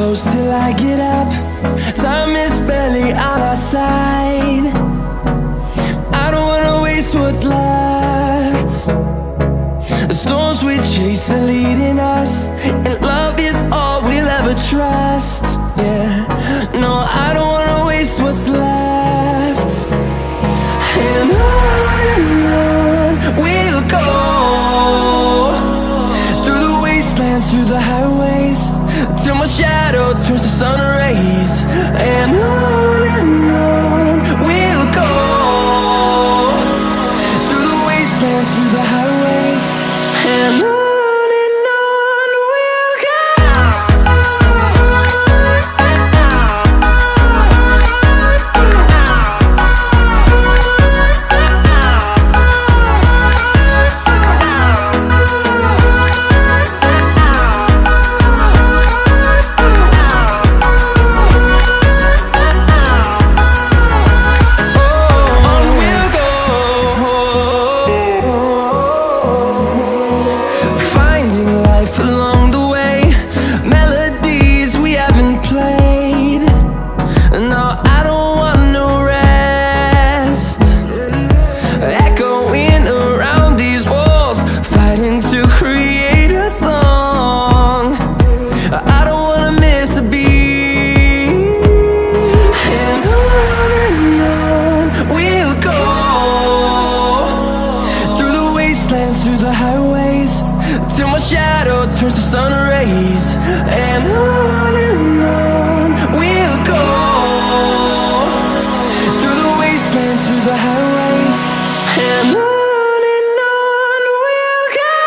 close till I get up. Time is barely on our side. I don't wanna waste what's left. The storms we chase are leading us, and love is all we'll ever trust. Yeah, no, I don't wanna waste what's left. And on we'll go, through the wastelands, through the highways, till my shadow turns to sun rays. And on we'll go, through the wastelands, through the highways, and on we'll go. Through the highways, till my shadow turns to sun rays. And on we'll go, through the wastelands, through the highways, and on we'll go.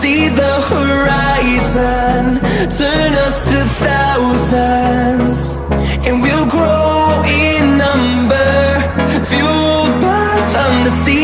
See the horizon, turn us to thousands, and we'll grow in number, fueled by them to see